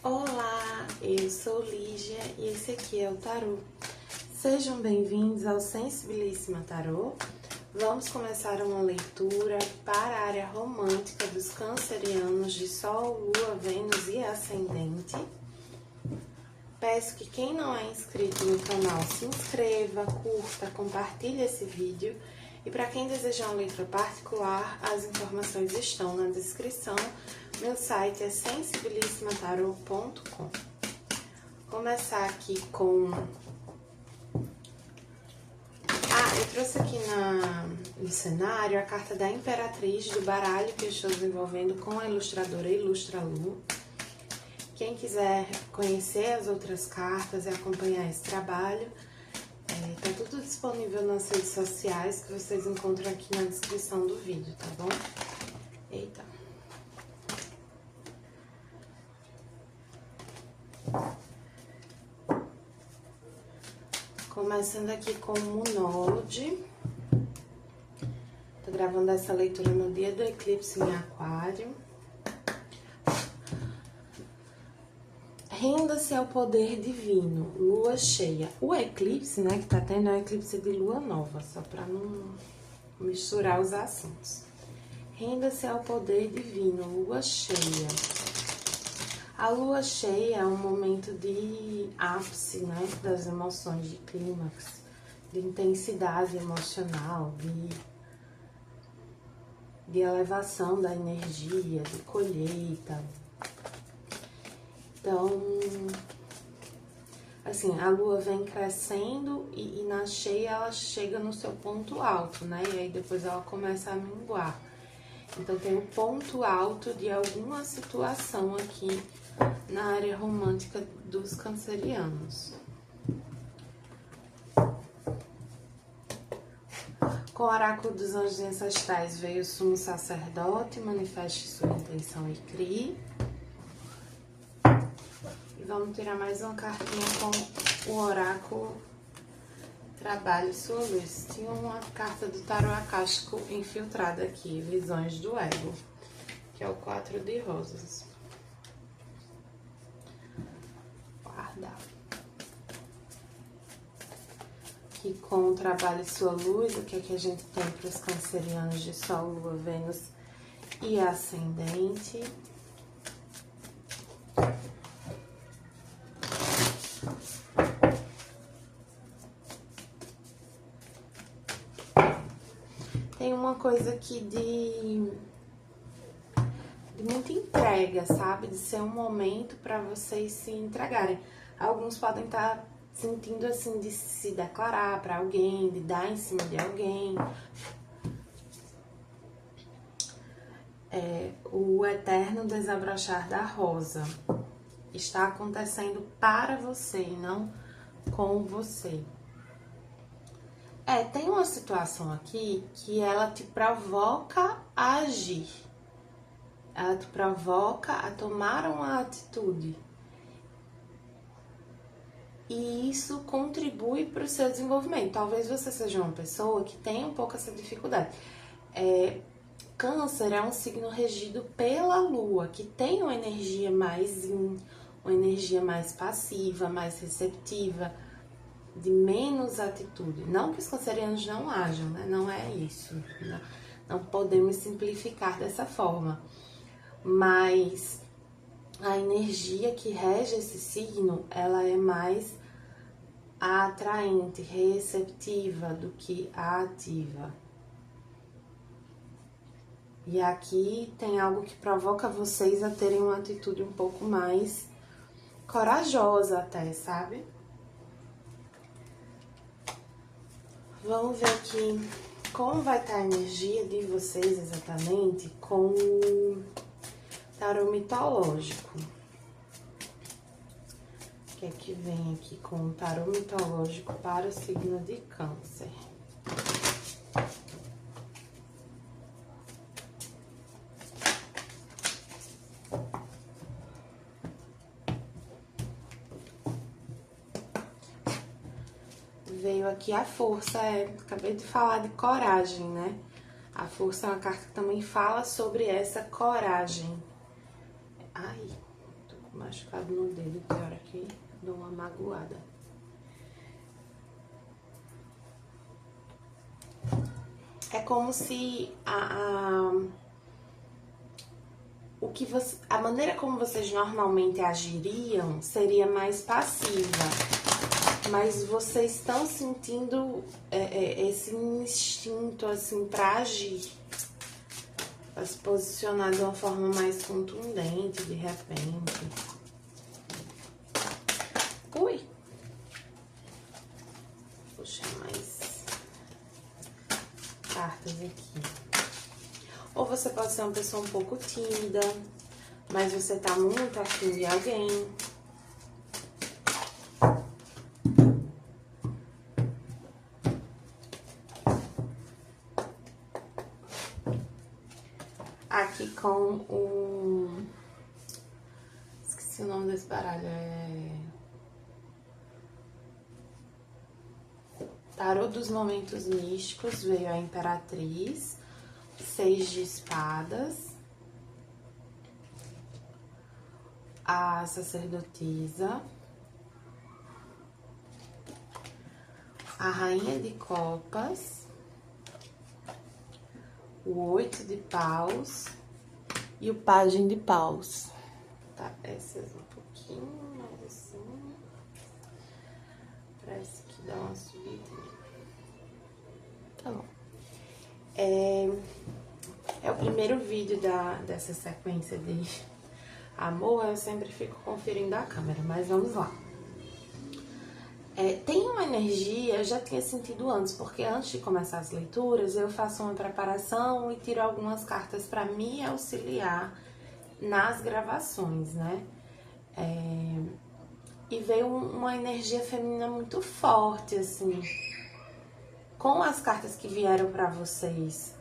Olá, eu sou Lígia e esse aqui é o Tarô. Sejam bem-vindos ao Sensibilíssima Tarô. Vamos começar uma leitura para a área romântica dos cancerianos de Sol, Lua, Vênus e Ascendente. Peço que quem não é inscrito no canal se inscreva, curta, compartilhe esse vídeo. E para quem desejar uma leitura particular, as informações estão na descrição. Meu site é sensibilissimatarot.com. Começar aqui com... eu trouxe aqui no cenário a carta da Imperatriz do baralho que eu estou desenvolvendo com a ilustradora Ilustralu. Quem quiser conhecer as outras cartas e acompanhar esse trabalho, tá tudo disponível nas redes sociais que vocês encontram aqui na descrição do vídeo, tá bom? Eita. Começando aqui com o Munolde. Tô gravando essa leitura no dia do eclipse em Aquário. Renda-se ao poder divino, lua cheia. O eclipse, né, que tá tendo é o eclipse de lua nova, só pra não misturar os assuntos. Renda-se ao poder divino, lua cheia. A lua cheia é um momento de ápice, né, das emoções, de clímax, de intensidade emocional, de elevação da energia, de colheita. Então, assim, a lua vem crescendo e na cheia ela chega no seu ponto alto, né, e aí depois ela começa a minguar. Então, tem um ponto alto de alguma situação aqui na área romântica dos cancerianos. Com o oráculo dos anjos ancestrais veio o sumo sacerdote, manifeste sua intenção e crie. E vamos tirar mais uma cartinha com o oráculo Trabalhe Sua Luz. Tinha uma carta do tarô acástico infiltrada aqui, Visões do Ego, que é o 4 de rosas. Guardar. Aqui com o Trabalhe Sua Luz, o que é que a gente tem para os cancerianos de Sol, Lua, Vênus e Ascendente. Tem uma coisa aqui de muita entrega, sabe? De ser um momento para vocês se entregarem. Alguns podem estar sentindo assim de se declarar para alguém, de dar em cima de alguém. O eterno desabrochar da rosa está acontecendo para você e não com você. Tem uma situação aqui que ela te provoca a agir. Ela te provoca a tomar uma atitude. E isso contribui para o seu desenvolvimento. Talvez você seja uma pessoa que tenha um pouco essa dificuldade. Câncer é um signo regido pela Lua, que tem uma energia mais yin, uma energia mais passiva, mais receptiva, de menos atitude. Não que os cancerianos não ajam, né? Não é isso. Não podemos simplificar dessa forma. Mas a energia que rege esse signo, ela é mais atraente, receptiva do que a ativa. E aqui tem algo que provoca vocês a terem uma atitude um pouco mais corajosa até, sabe? Vamos ver aqui como vai estar a energia de vocês exatamente com o tarô mitológico. O que é que vem aqui com o tarô mitológico para o signo de Câncer? Veio aqui a força, acabei de falar de coragem, né? A força é uma carta que também fala sobre essa coragem. Ai, machucado no dedo, tem hora que dou uma magoada. É como se a maneira como vocês normalmente agiriam seria mais passiva, mas vocês estão sentindo esse instinto assim para agir, para se posicionar de uma forma mais contundente de repente. Ui! Vou puxar mais cartas aqui. Ou você pode ser uma pessoa um pouco tímida, mas você tá muito afim de alguém. Aqui com o... Esqueci o nome desse baralho, Tarô dos Momentos Místicos, veio a Imperatriz, 6 de espadas, a sacerdotisa, a rainha de copas, o 8 de paus e o pajem de paus. Tá, essas um pouquinho mais assim, parece que dá uma subidinha. Tá bom. É o primeiro vídeo dessa sequência de amor, eu sempre fico conferindo a câmera, mas vamos lá. Tem uma energia, eu já tinha sentido antes, porque antes de começar as leituras, eu faço uma preparação e tiro algumas cartas para me auxiliar nas gravações, né? E veio uma energia feminina muito forte, assim. Com as cartas que vieram para vocês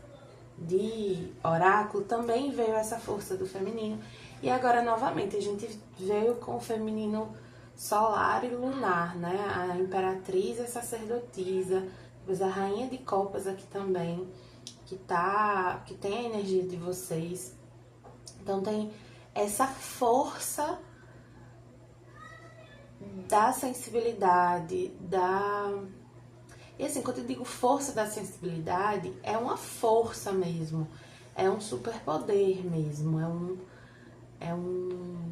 de oráculo, também veio essa força do feminino. E agora, novamente, a gente veio com o feminino solar e lunar, né? A imperatriz e a sacerdotisa, depois a rainha de copas aqui também, que tem a energia de vocês. Então tem essa força da sensibilidade, E assim, quando eu digo força da sensibilidade, é uma força mesmo, é um superpoder mesmo,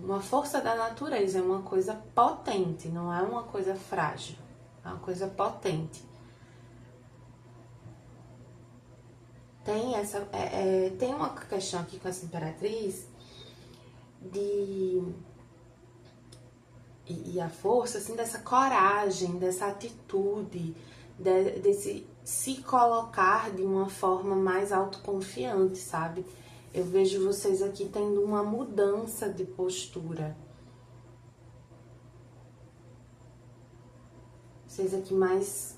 uma força da natureza, é uma coisa potente, não é uma coisa frágil, é uma coisa potente. Tem uma questão aqui com essa imperatriz e a força, assim, dessa coragem, dessa atitude, desse se colocar de uma forma mais autoconfiante, sabe? Eu vejo vocês aqui tendo uma mudança de postura. Vocês aqui mais...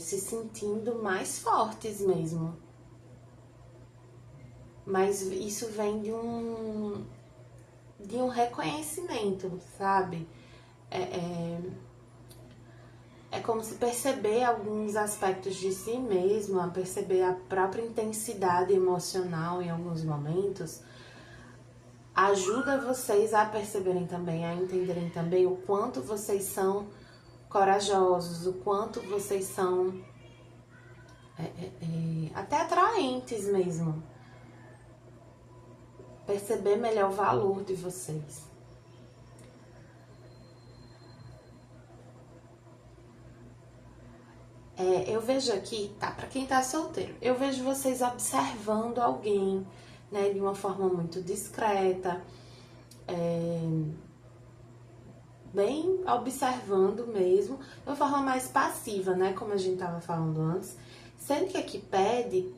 se sentindo mais fortes mesmo. Mas isso vem de um reconhecimento, sabe? É como se perceber alguns aspectos de si mesmo, a perceber a própria intensidade emocional em alguns momentos, ajuda vocês a perceberem também, a entenderem também o quanto vocês são corajosos, o quanto vocês são até atraentes mesmo. Perceber melhor o valor de vocês. Eu vejo aqui, tá? Pra quem tá solteiro, eu vejo vocês observando alguém, né? De uma forma muito discreta, bem observando mesmo, de uma forma mais passiva, né? Como a gente tava falando antes. Sendo que aqui pede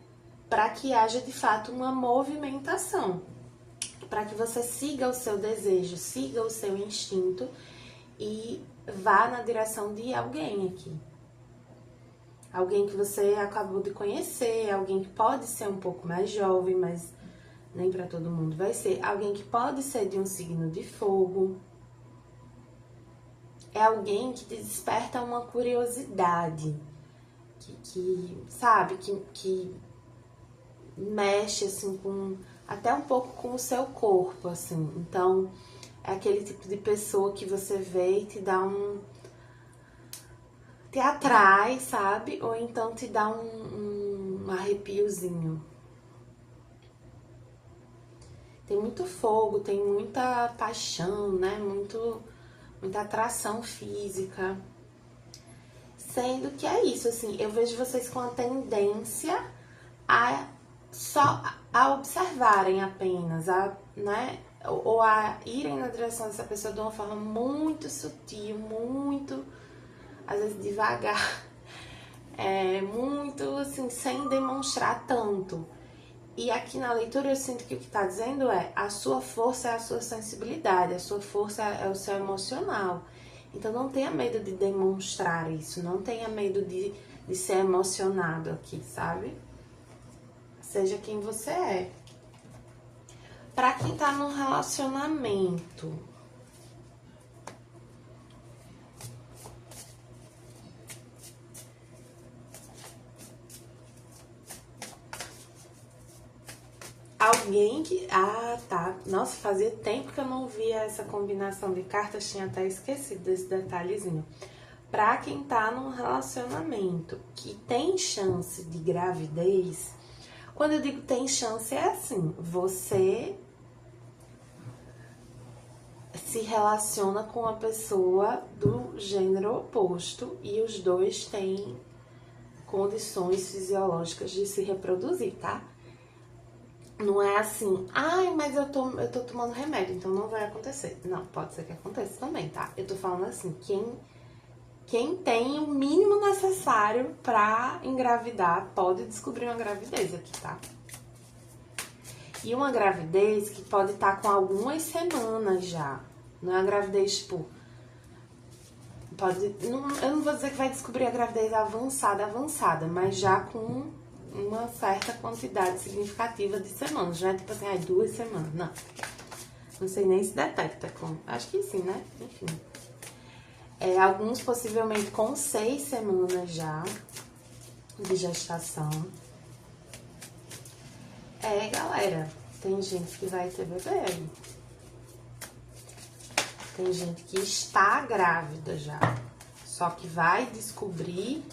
para que haja de fato uma movimentação, para que você siga o seu desejo, siga o seu instinto e vá na direção de alguém aqui. Alguém que você acabou de conhecer, alguém que pode ser um pouco mais jovem, mas nem para todo mundo vai ser. Alguém que pode ser de um signo de fogo. É alguém que te desperta uma curiosidade, que sabe, que mexe assim com até um pouco com o seu corpo, assim. Então, é aquele tipo de pessoa que você vê e te dá te atrai, sabe? Ou então te dá um arrepiozinho. Tem muito fogo, tem muita paixão, né? Muita atração física. Sendo que é isso, assim, eu vejo vocês com a tendência a só a observarem apenas, né? Ou a irem na direção dessa pessoa de uma forma muito sutil, muito, às vezes devagar, muito assim, sem demonstrar tanto. E aqui na leitura eu sinto que o que está dizendo é: a sua força é a sua sensibilidade, a sua força é o seu emocional. Então não tenha medo de demonstrar isso, não tenha medo de ser emocionado aqui, sabe? Seja quem você é. Pra quem tá num relacionamento, alguém que... Ah, tá. Nossa, fazia tempo que eu não via essa combinação de cartas, tinha até esquecido desse detalhezinho. Pra quem tá num relacionamento que tem chance de gravidez, quando eu digo tem chance, é assim, você se relaciona com uma pessoa do gênero oposto e os dois têm condições fisiológicas de se reproduzir, tá? Não é assim, ai, mas eu tô tomando remédio, então não vai acontecer. Não, pode ser que aconteça também, tá? Eu tô falando assim, quem tem o mínimo necessário pra engravidar pode descobrir uma gravidez aqui, tá? E uma gravidez que pode estar com algumas semanas já. Não é uma gravidez, tipo... eu não vou dizer que vai descobrir a gravidez avançada, mas já com uma certa quantidade significativa de semanas. Já é tipo assim, 2 semanas. Não. Não sei nem se detecta. Acho que sim, né? Enfim. Alguns possivelmente com 6 semanas já de gestação. Galera, tem gente que vai ter bebê aí. Tem gente que está grávida já, só que vai descobrir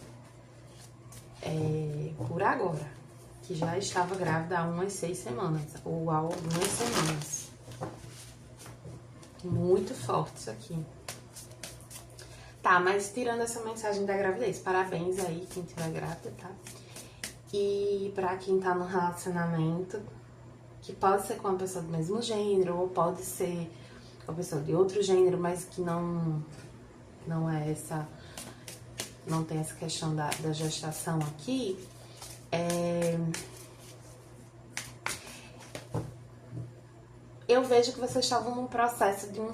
por agora, que já estava grávida há umas 6 semanas, ou há algumas semanas. Muito forte isso aqui. Tá, mas tirando essa mensagem da gravidez, parabéns aí quem estiver grávida, tá? E pra quem tá no relacionamento, que pode ser com uma pessoa do mesmo gênero, ou pode ser com uma pessoa de outro gênero, mas que não é essa, não tem essa questão da gestação aqui, eu vejo que vocês estavam num processo de um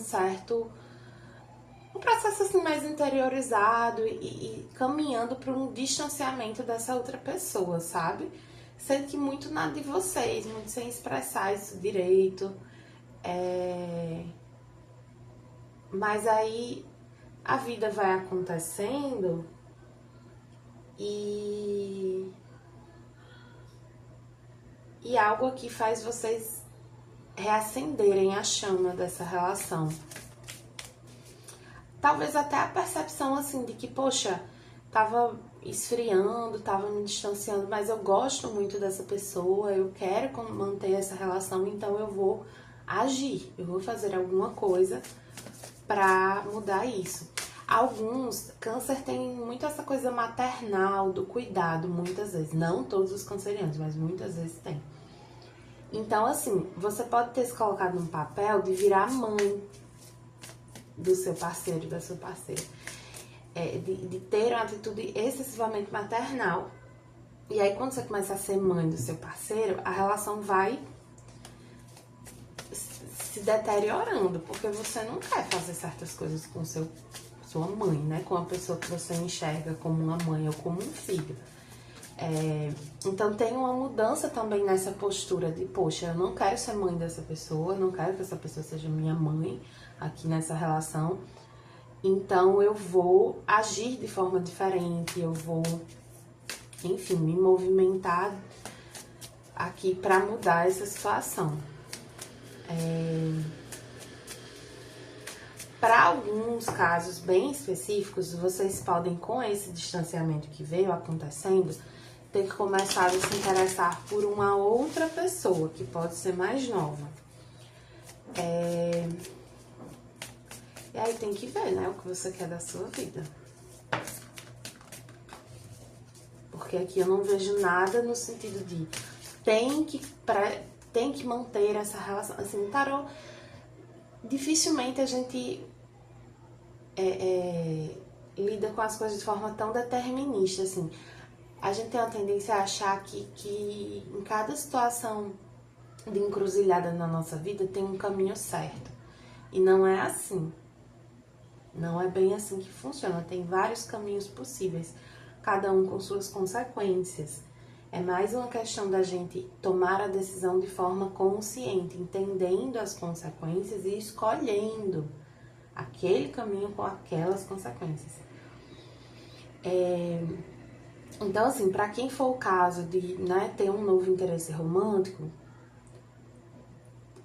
processo assim mais interiorizado e caminhando para um distanciamento dessa outra pessoa, sabe? Sendo que muito nada de vocês, muito sem expressar isso direito. Mas aí a vida vai acontecendo e algo aqui faz vocês reacenderem a chama dessa relação. Talvez até a percepção assim de que, poxa, tava esfriando, tava me distanciando, mas eu gosto muito dessa pessoa, eu quero manter essa relação, então eu vou agir, eu vou fazer alguma coisa pra mudar isso. Alguns, câncer tem muito essa coisa maternal, do cuidado, muitas vezes. Não todos os cancerianos, mas muitas vezes tem. Então, assim, você pode ter se colocado num papel de virar mãe do seu parceiro, da sua parceira. De ter uma atitude excessivamente maternal. E aí, quando você começa a ser mãe do seu parceiro, a relação vai se deteriorando, porque você não quer fazer certas coisas com sua mãe, né? Com a pessoa que você enxerga como uma mãe ou como um filho. Então tem uma mudança também nessa postura de, poxa, eu não quero ser mãe dessa pessoa, eu não quero que essa pessoa seja minha mãe aqui nessa relação. Então eu vou agir de forma diferente, eu vou, enfim, me movimentar aqui para mudar essa situação. Para alguns casos bem específicos, vocês podem, com esse distanciamento que veio acontecendo, ter que começar a se interessar por uma outra pessoa, que pode ser mais nova. E aí tem que ver, né, o que você quer da sua vida. Porque aqui eu não vejo nada no sentido de tem que manter essa relação. Assim, no tarô, dificilmente a gente lida com as coisas de forma tão determinista, assim. A gente tem uma tendência a achar que em cada situação de encruzilhada na nossa vida tem um caminho certo. E não é assim. Não é bem assim que funciona. Tem vários caminhos possíveis, cada um com suas consequências. É mais uma questão da gente tomar a decisão de forma consciente, entendendo as consequências e escolhendo aquele caminho com aquelas consequências. Então, assim, para quem for o caso de, né, ter um novo interesse romântico,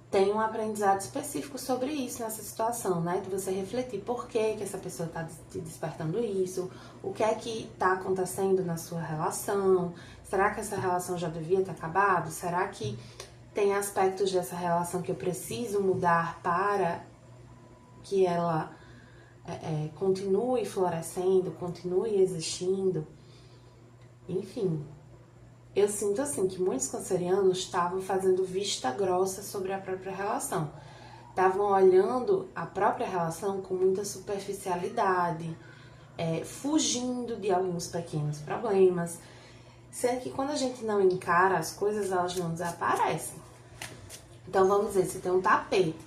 tem um aprendizado específico sobre isso nessa situação, né? De você refletir por que essa pessoa está te despertando isso, o que é que está acontecendo na sua relação, será que essa relação já devia ter acabado? Será que tem aspectos dessa relação que eu preciso mudar para que ela continue florescendo, continue existindo? Enfim, eu sinto assim que muitos cancerianos estavam fazendo vista grossa sobre a própria relação. Estavam olhando a própria relação com muita superficialidade, fugindo de alguns pequenos problemas. Sendo que quando a gente não encara as coisas, elas não desaparecem. Então vamos dizer, você tem um tapete.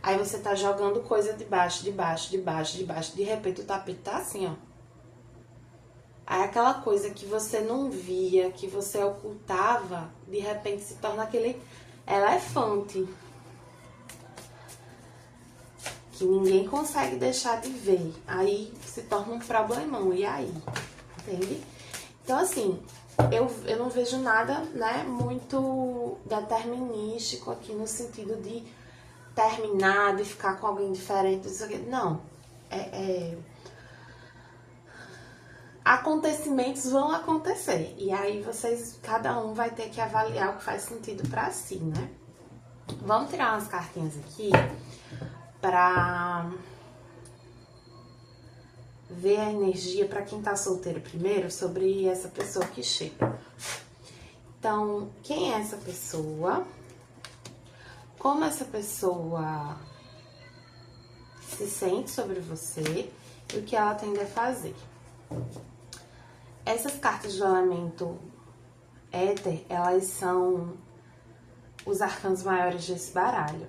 Aí você tá jogando coisa debaixo, de repente o tapete tá assim, ó. Aí aquela coisa que você não via, que você ocultava, de repente se torna aquele elefante que ninguém consegue deixar de ver. Aí se torna um problemão, e aí? Entende? Então, assim, eu não vejo nada, né, muito determinístico aqui no sentido de terminar, de ficar com alguém diferente, não. Acontecimentos vão acontecer. E aí cada um vai ter que avaliar o que faz sentido pra si, né? Vamos tirar umas cartinhas aqui pra ver a energia pra quem tá solteiro primeiro sobre essa pessoa que chega. Então, quem é essa pessoa? Como essa pessoa se sente sobre você e o que ela tende a fazer. Essas cartas do elemento éter, elas são os arcanos maiores desse baralho.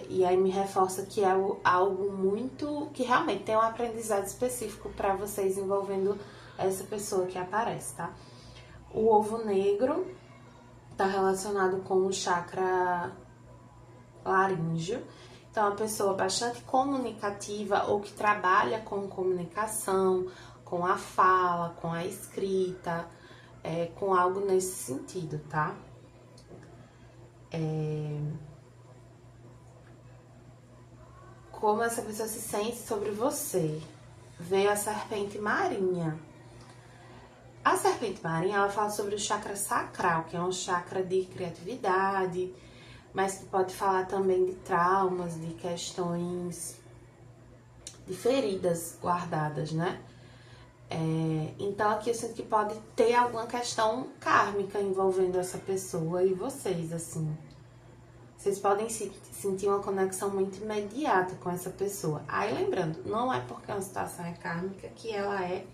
E aí me reforça que é algo muito... que realmente tem um aprendizado específico para vocês envolvendo essa pessoa que aparece, tá? O ovo negro tá relacionado com o chakra laríngeo. Então, é uma pessoa bastante comunicativa ou que trabalha com comunicação, com a fala, com a escrita, com algo nesse sentido, tá? Como essa pessoa se sente sobre você? Veio a serpente marinha. A serpente marinha, ela fala sobre o chakra sacral, que é um chakra de criatividade, mas que pode falar também de traumas, de questões, de feridas guardadas, né? Então aqui eu sinto que pode ter alguma questão kármica envolvendo essa pessoa e vocês, assim. Vocês podem sentir uma conexão muito imediata com essa pessoa. Aí lembrando, não é porque uma situação é kármica que ela é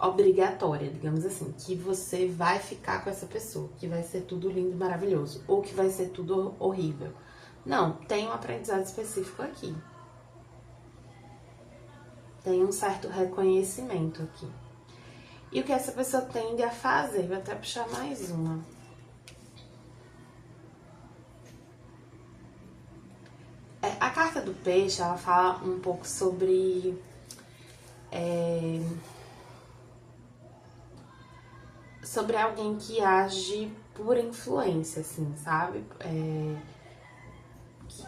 obrigatória, digamos assim, que você vai ficar com essa pessoa, que vai ser tudo lindo e maravilhoso, ou que vai ser tudo horrível. Não, tem um aprendizado específico aqui. Tem um certo reconhecimento aqui. E o que essa pessoa tende a fazer? Vou até puxar mais uma. A carta do peixe, ela fala um pouco sobre sobre alguém que age por influência, assim, sabe?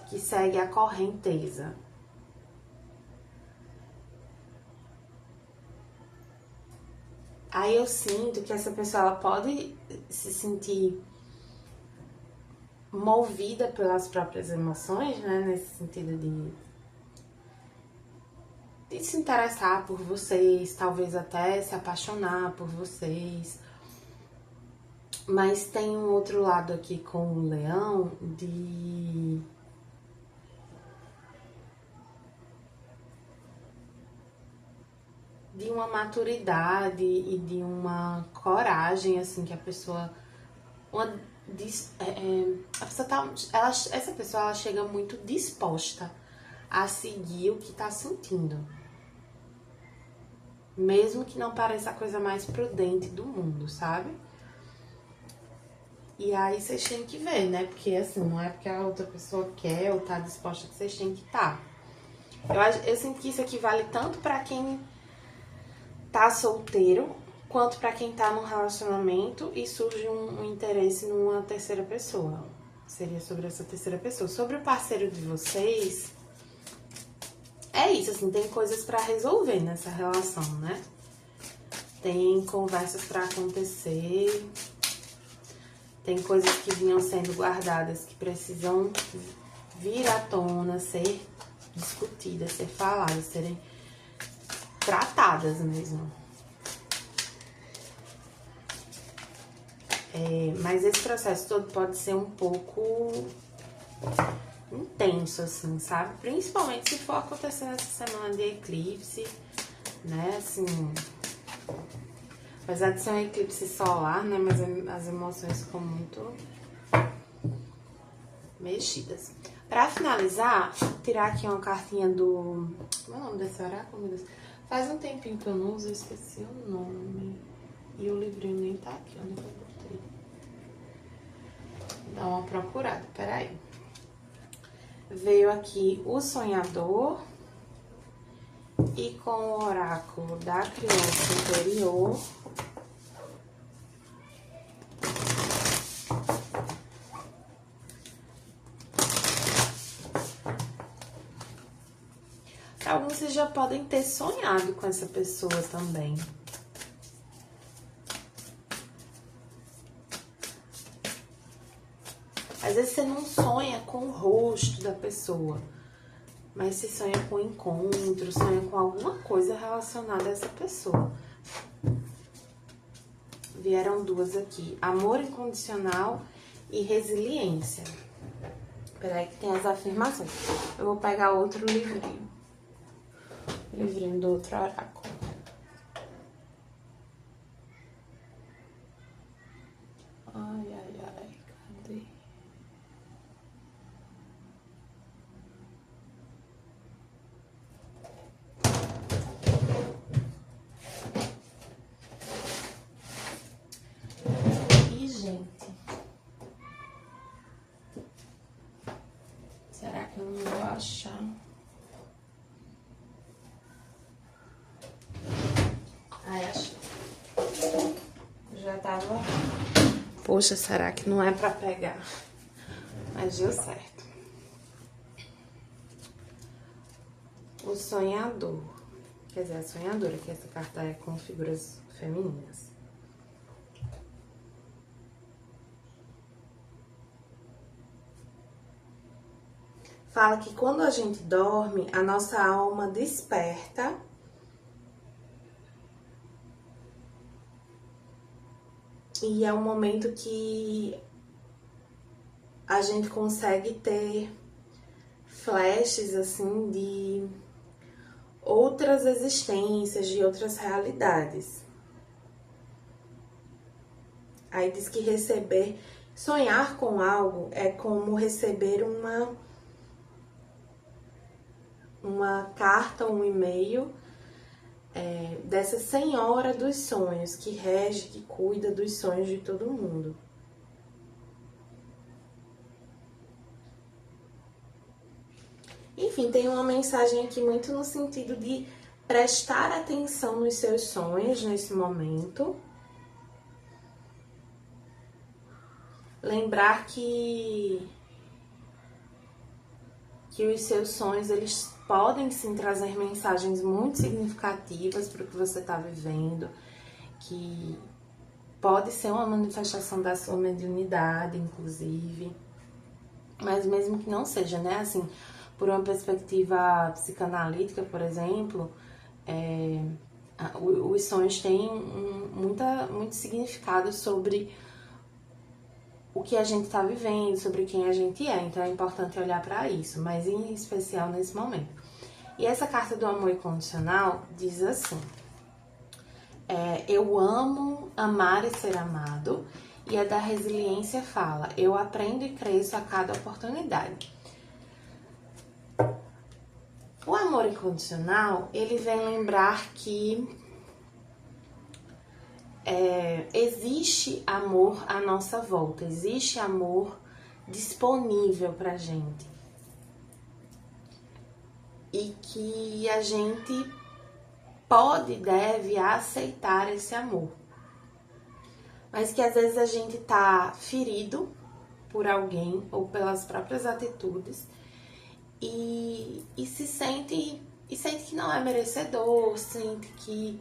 Que segue a correnteza. Aí eu sinto que essa pessoa ela pode se sentir movida pelas próprias emoções, né? Nesse sentido de se interessar por vocês, talvez até se apaixonar por vocês. Mas tem um outro lado aqui com o leão de uma maturidade e de uma coragem, assim, que a pessoa... a pessoa tá, essa pessoa ela chega muito disposta a seguir o que tá sentindo. Mesmo que não pareça a coisa mais prudente do mundo, sabe? E aí vocês têm que ver, né? Porque assim, não é porque a outra pessoa quer ou tá disposta que vocês têm que estar. Eu sinto que isso aqui vale tanto pra quem tá solteiro, quanto pra quem tá num relacionamento e surge um interesse numa terceira pessoa. Seria sobre essa terceira pessoa. Sobre o parceiro de vocês, é isso, assim, tem coisas pra resolver nessa relação, né? Tem conversas pra acontecer, tem coisas que vinham sendo guardadas que precisam vir à tona, ser discutidas, ser faladas, serem tratadas mesmo. Mas esse processo todo pode ser um pouco intenso, assim, sabe? Principalmente se for acontecer nessa semana de eclipse, né? Assim, apesar de ser um eclipse solar, né? Mas as emoções ficam muito mexidas. Pra finalizar, vou tirar aqui uma cartinha do... Como é o nome desse oráculo, meu Deus? Faz um tempinho que eu não uso, eu esqueci o nome. E o livrinho nem tá aqui, onde eu botei. Vou dar uma procurada, peraí. Veio aqui o sonhador e com o oráculo da criança interior. Para alguns vocês já podem ter sonhado com essa pessoa também. Às vezes você não sonha com o rosto da pessoa, mas você sonha com encontro, sonha com alguma coisa relacionada a essa pessoa. Vieram duas aqui, amor incondicional e resiliência. Peraí que tem as afirmações. Eu vou pegar outro livrinho. Livrinho do outro oráculo. Ai, ai, ai, cadê? Ih, gente. Será que eu não vou achar? Ai, achei. Já tava... Poxa, será que não é pra pegar? Mas deu certo. O sonhador. Quer dizer, a sonhadora, que essa carta é com figuras femininas. Fala que quando a gente dorme, a nossa alma desperta e é um momento que a gente consegue ter flashes, assim, de outras existências, de outras realidades. Aí diz que sonhar com algo é como receber uma carta, um e-mail dessa senhora dos sonhos, que rege, que cuida dos sonhos de todo mundo. Enfim, tem uma mensagem aqui muito no sentido de prestar atenção nos seus sonhos nesse momento. lembrar que os seus sonhos, eles podem sim trazer mensagens muito significativas para o que você está vivendo, que pode ser uma manifestação da sua mediunidade, inclusive, mas mesmo que não seja, né, assim, por uma perspectiva psicanalítica, por exemplo, os sonhos têm muito significado sobre o que a gente está vivendo, sobre quem a gente é. Então é importante olhar para isso, mas em especial nesse momento. E essa carta do amor incondicional diz assim: eu amo amar e ser amado. E a da resiliência fala: eu aprendo e cresço a cada oportunidade. O amor incondicional, ele vem lembrar que existe amor à nossa volta, existe amor disponível pra gente. E que a gente pode e deve aceitar esse amor. Mas que às vezes a gente tá ferido por alguém ou pelas próprias atitudes e se sente que não é merecedor, sente que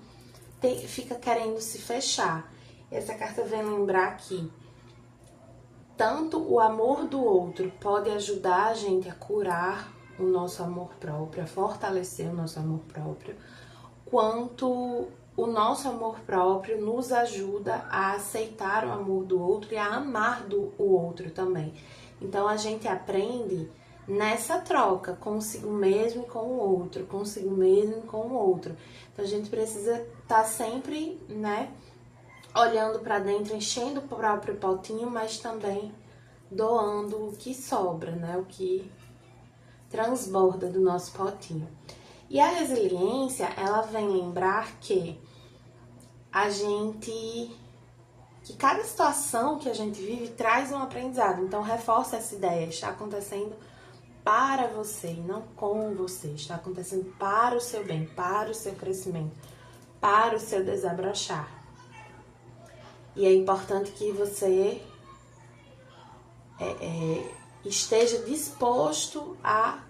fica querendo se fechar. Essa carta vem lembrar que tanto o amor do outro pode ajudar a gente a curar o nosso amor próprio, a fortalecer o nosso amor próprio, quanto o nosso amor próprio nos ajuda a aceitar o amor do outro e a amar o outro também. Então a gente aprende nessa troca, consigo mesmo e com o outro, consigo mesmo e com o outro. Então a gente precisa estar sempre, né, olhando para dentro, enchendo o próprio potinho, mas também doando o que sobra, né, o que transborda do nosso potinho. E a resiliência, ela vem lembrar que que cada situação que a gente vive traz um aprendizado. Então reforça essa ideia, está acontecendo para você e não com você, está acontecendo para o seu bem, para o seu crescimento, para o seu desabrochar. E é importante que você esteja disposto a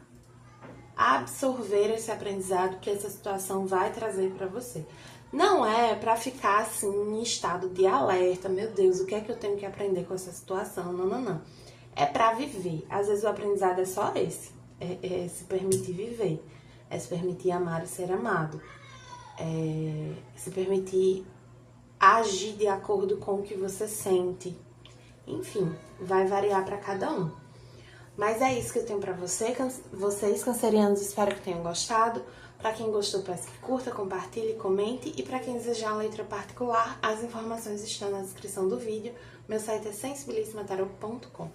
absorver esse aprendizado que essa situação vai trazer para você. Não é para ficar assim em estado de alerta, meu Deus, o que é que eu tenho que aprender com essa situação? Não. É para viver. Às vezes o aprendizado é só esse, é se permitir viver, é se permitir amar e ser amado, é se permitir agir de acordo com o que você sente. Enfim, vai variar para cada um. Mas é isso que eu tenho pra vocês, cancerianos, espero que tenham gostado. Pra quem gostou, peço que curta, compartilhe, comente. E pra quem desejar uma letra particular, as informações estão na descrição do vídeo. Meu site é sensibilissimataroto.com.